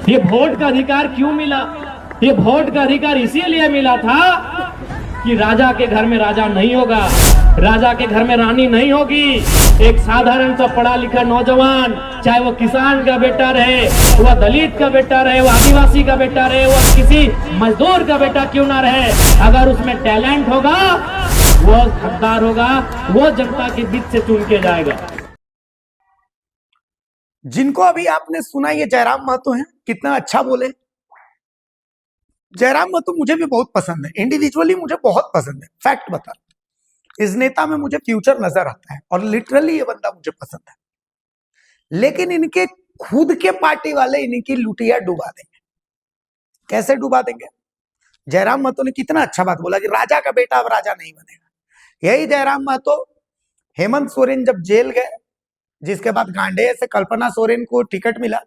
ये वोट का अधिकार क्यों मिला? ये वोट का अधिकार इसीलिए मिला था कि राजा के घर में राजा नहीं होगा, राजा के घर में रानी नहीं होगी। एक साधारण सा पढ़ा लिखा नौजवान, चाहे वो किसान का बेटा रहे, वह दलित का बेटा रहे, वो आदिवासी का बेटा रहे, वह किसी मजदूर का बेटा क्यों ना रहे, अगर उसमें टैलेंट होगा वो हकदार होगा, वो जनता के बीच से चुन के जाएगा। जिनको अभी आपने सुना ये जयराम महतो हैं, कितना अच्छा बोले। जयराम महतो मुझे भी बहुत पसंद है, इंडिविजुअली मुझे बहुत पसंद है। फैक्ट बता, इस नेता में मुझे फ्यूचर नजर आता है और लिटरली ये बंदा मुझे पसंद है, लेकिन इनके खुद के पार्टी वाले इनकी लुटिया डुबा देंगे। कैसे डुबा देंगे? जयराम महतो ने कितना अच्छा बात बोला कि राजा का बेटा अब राजा नहीं बनेगा। यही जयराम महतो हेमंत सोरेन जब जेल गए, जिसके बाद गांडेय से कल्पना सोरेन को टिकट मिला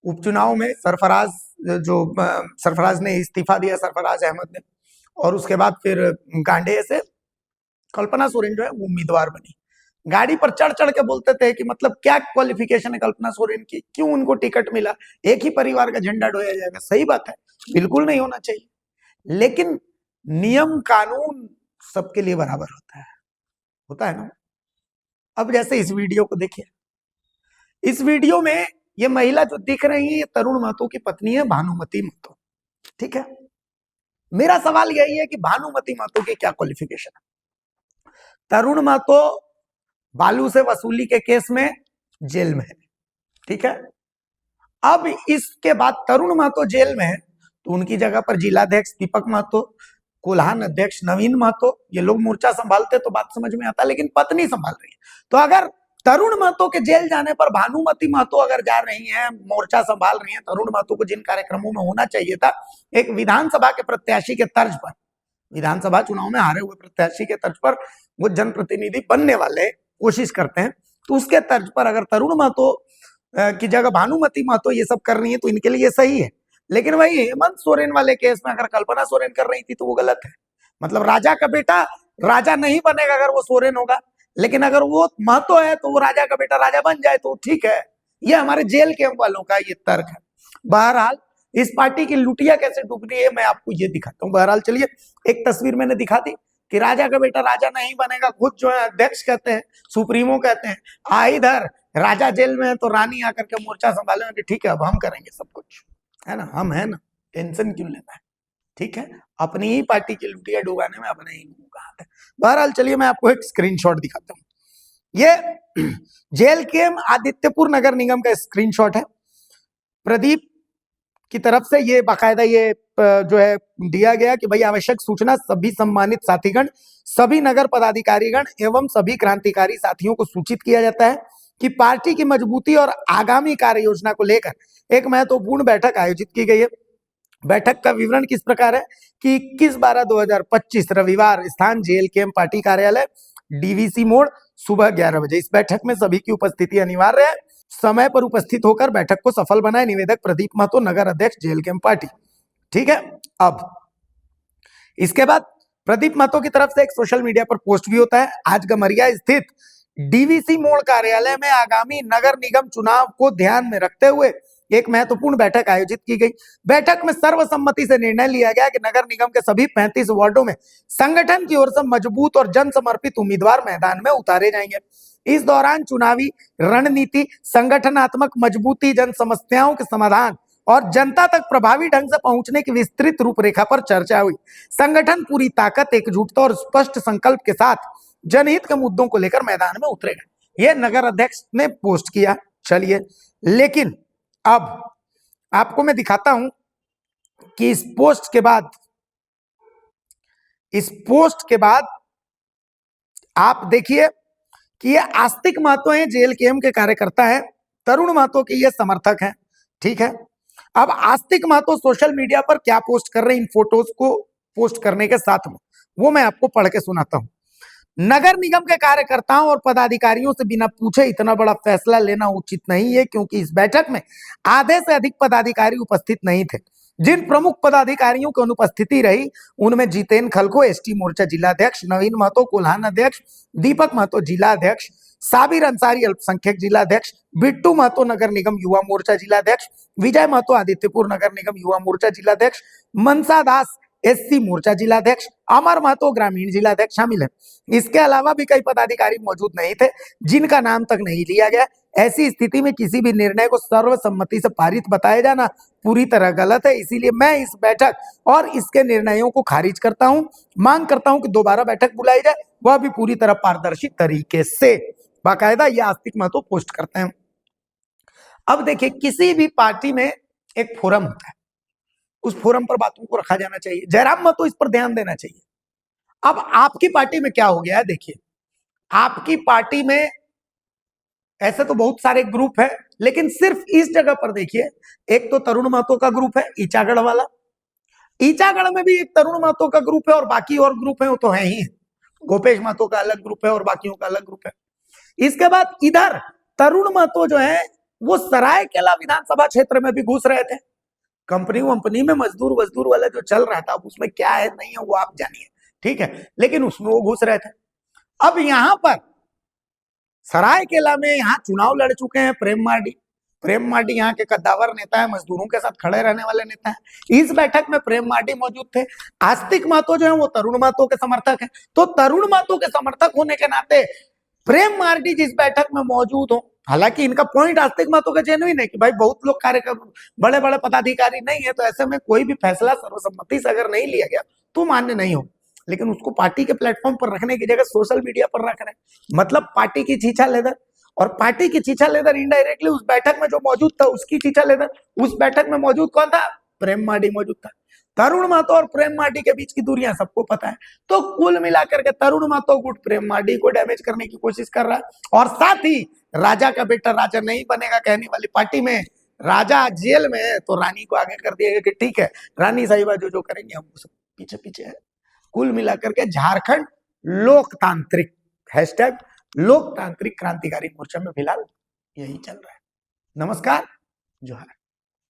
उपचुनाव में, सरफराज ने इस्तीफा दिया, सरफराज अहमद ने, और उसके बाद फिर गांडेय से कल्पना सोरेन जो है वो उम्मीदवार बनी। गाड़ी पर चढ़ चढ़ के बोलते थे कि मतलब क्या क्वालिफिकेशन है कल्पना सोरेन की, क्यों उनको टिकट मिला, एक ही परिवार का झंडा ढोया जाएगा। सही बात है, बिल्कुल नहीं होना चाहिए, लेकिन नियम कानून सबके लिए बराबर होता है ना। अब जैसे इस वीडियो को देखिए, इस वीडियो में ये महिला जो दिख रही है ये तरुण महतो की पत्नी है, भानुमति महतो। ठीक है, मेरा सवाल यही है कि भानुमति महतो की क्या क्वालिफिकेशन है? तरुण महतो बालू से वसूली के केस में जेल में है। ठीक है, अब इसके बाद तरुण महतो जेल में है तो उनकी जगह पर जिलाध्यक्ष दीपक महतो, कोल्हान अध्यक्ष नवीन महतो, ये लोग मोर्चा संभालते तो बात समझ में आता, लेकिन पत्नी संभाल रही है। तो अगर तरुण महतो के जेल जाने पर भानुमति महतो अगर जा रही हैं, मोर्चा संभाल रही हैं, तरुण महतो को जिन कार्यक्रमों में होना चाहिए था, एक विधानसभा के प्रत्याशी के तर्ज पर, विधानसभा चुनाव में हारे हुए प्रत्याशी के तर्ज पर वो जनप्रतिनिधि बनने वाले कोशिश करते हैं, तो उसके तर्ज पर अगर तरुण महतो की जगह भानुमति महतो ये सब कर रही है तो इनके लिए सही है। लेकिन वही हेमंत सोरेन वाले केस में अगर कल्पना सोरेन कर रही थी तो वो गलत है। मतलब राजा का बेटा राजा नहीं बनेगा अगर वो सोरेन होगा, लेकिन अगर वो महतो है तो वो राजा का बेटा राजा बन जाए तो ठीक है। ये हमारे जेल कैंप वालों का ये तर्क है। बहरहाल इस पार्टी की लुटिया कैसे डूब रही है मैं आपको ये दिखाता हूँ। बहरहाल चलिए, एक तस्वीर मैंने दिखा दी कि राजा का बेटा राजा नहीं बनेगा, खुद जो है अध्यक्ष कहते हैं, सुप्रीमो कहते हैं, इधर राजा जेल में है तो रानी आकर के मोर्चा संभाले कि ठीक है अब हम करेंगे सब कुछ, है ना, हम है ना, टेंशन क्यों लेना है। ठीक है, अपनी ही पार्टी की लुटिया डुबाने में अपने ही मुंह का हाथ है। बहरहाल चलिए मैं आपको एक स्क्रीनशॉट दिखाता हूँ। ये जेल कैंप आदित्यपुर नगर निगम का स्क्रीनशॉट है। प्रदीप की तरफ से ये बाकायदा ये जो है दिया गया कि भाई आवश्यक सूचना सभी सम्मानित साथीगण, सभी नगर पदाधिकारीगण एवं सभी क्रांतिकारी साथियों को सूचित किया जाता है कि पार्टी की मजबूती और आगामी कार्य योजना को लेकर एक महत्वपूर्ण बैठक आयोजित की गई है। बैठक का विवरण किस प्रकार है कि 21/12/2025 रविवार, स्थान जेल कैंप पार्टी कार्यालय, डीवीसी मोड़, सुबह 11 बजे। इस बैठक में सभी की उपस्थिति अनिवार्य है। समय पर उपस्थित होकर बैठक को सफल बनाए। निवेदक प्रदीप महतो, नगर अध्यक्ष जेल कैंप पार्टी। ठीक है, अब इसके बाद प्रदीप महतो की तरफ से एक सोशल मीडिया पर पोस्ट भी होता है। आज गमरिया स्थित डीवीसी मोड़ कार्यालय में आगामी नगर निगम चुनाव को ध्यान में रखते हुए एक महत्वपूर्ण बैठक आयोजित की गई। बैठक में सर्वसम्मति से निर्णय लिया गया कि नगर निगम के सभी 35 वार्डों में संगठन की ओर से मजबूत और जन समर्पित उम्मीदवार मैदान में उतारे जाएंगे। इस दौरान चुनावी रणनीति, संगठनात्मक मजबूती, जन समस्याओं के समाधान और जनता तक प्रभावी ढंग से पहुंचने की विस्तृत रूपरेखा पर चर्चा हुई। संगठन पूरी ताकत, एकजुटता और स्पष्ट संकल्प के साथ जनहित के मुद्दों को लेकर मैदान में उतरेगा। यह नगर अध्यक्ष ने पोस्ट किया। चलिए, लेकिन अब आपको मैं दिखाता हूं कि इस पोस्ट के बाद आप देखिए कि ये आस्तिक महतो हैं, जेल कैंप के कार्यकर्ता हैं, तरुण महतो के ये समर्थक हैं। ठीक है, अब आस्तिक महतो सोशल मीडिया पर क्या पोस्ट कर रहे हैं, इन फोटोज को पोस्ट करने के साथ में वो मैं आपको पढ़ के सुनाता हूं। नगर निगम के कार्यकर्ताओं और पदाधिकारियों से बिना पूछे इतना बड़ा फैसला लेना उचित नहीं है, क्योंकि इस बैठक में आधे से अधिक पदाधिकारी उपस्थित नहीं थे। जिन प्रमुख पदाधिकारियों की अनुपस्थिति रही उनमें जितेन खलखो, एसटी मोर्चा जिलाध्यक्ष, नवीन महतो कोल्हान अध्यक्ष, दीपक महतो जिला अध्यक्ष, साबिर अंसारी अल्पसंख्यक जिलाध्यक्ष, बिट्टू महतो नगर निगम युवा मोर्चा जिलाध्यक्ष, विजय महतो आदित्यपुर नगर निगम युवा मोर्चा जिलाध्यक्ष, मनसा दास एससी मोर्चा जिलाध्यक्ष, अमर महतो ग्रामीण जिलाध्यक्ष शामिल है। इसके अलावा भी कई पदाधिकारी मौजूद नहीं थे जिनका नाम तक नहीं लिया गया। ऐसी स्थिति में किसी भी निर्णय को सर्वसम्मति से पारित बताया जाना पूरी तरह गलत है। इसीलिए मैं इस बैठक और इसके निर्णयों को खारिज करता हूं। मांग करता हूं कि दोबारा बैठक बुलाई जाए, वह भी पूरी तरह पारदर्शी तरीके से। बाकायदा ये आस्तिक महतो पोस्ट करते हैं। अब देखिए, किसी भी पार्टी में एक फोरम होता है, उस फोरम पर बातों को रखा जाना चाहिए। जयराम महतो इस पर ध्यान देना चाहिए। अब आपकी पार्टी में क्या हो गया है, देखिए, आपकी पार्टी में ऐसे तो बहुत सारे ग्रुप है, लेकिन सिर्फ इस जगह पर देखिए, एक तो तरुण महतो का ग्रुप है ईचागढ़ वाला, ईचागढ़ में भी एक तरुण महतो का ग्रुप है और बाकी और ग्रुप है वो तो है ही। गोपेश महतो का अलग ग्रुप है और बाकियों का अलग ग्रुप है। इसके बाद इधर तरुण महतो जो है वो सरायकेला विधानसभा क्षेत्र में भी घुस रहे थे। कंपनी वंपनी में मजदूर वजदूर वाला जो चल रहा था, अब उसमें क्या है नहीं है वो आप जानिए, ठीक है, लेकिन उसमें वो घुस रहे थे। अब यहां पर सरायकेला में यहाँ चुनाव लड़ चुके हैं प्रेम मार्डी। प्रेम मार्डी यहाँ के कद्दावर नेता है, मजदूरों के साथ खड़े रहने वाले नेता है। इस बैठक में प्रेम मार्डी मौजूद थे। आस्तिक महतो जो है वो तरुण महतो के समर्थक है, तो तरुण महतो के समर्थक होने के नाते प्रेम मार्डी जिस बैठक में मौजूद हो, हालांकि इनका पॉइंट आस्तिक महतो का जेन्युइन है कि भाई बहुत लोग कार्यक्रम, बड़े बड़े पदाधिकारी नहीं है, तो ऐसे में कोई भी फैसला सर्वसम्मति से अगर नहीं लिया गया तो मान्य नहीं हो। लेकिन उसको पार्टी के प्लेटफॉर्म पर रखने की जगह सोशल मीडिया पर रख रहे हैं, मतलब पार्टी की छीछा लेदर। और पार्टी की छीछा लेदर इनडायरेक्टली उस बैठक में जो मौजूद था उसकी छीछा लेदर। उस बैठक में मौजूद कौन था? प्रेम मार्डी मौजूद था। तरुण महतो और प्रेम मार्डी के बीच की दूरियां सबको पता है। तो कुल मिलाकर के तरुण महतो गुट प्रेम मार्डी को डैमेज करने की कोशिश कर रहा है। और साथ ही राजा का बेटा राजा नहीं बनेगा कहने वाली पार्टी में राजा जेल में है, तो रानी को आगे कर दिया कि ठीक है रानी साहिबा जो जो करेंगे हम सब पीछे पीछे है। कुल मिलाकर के झारखंड लोकतांत्रिक #लोकतांत्रिक क्रांतिकारी मोर्चा में फिलहाल यही चल रहा है। नमस्कार, जोहार।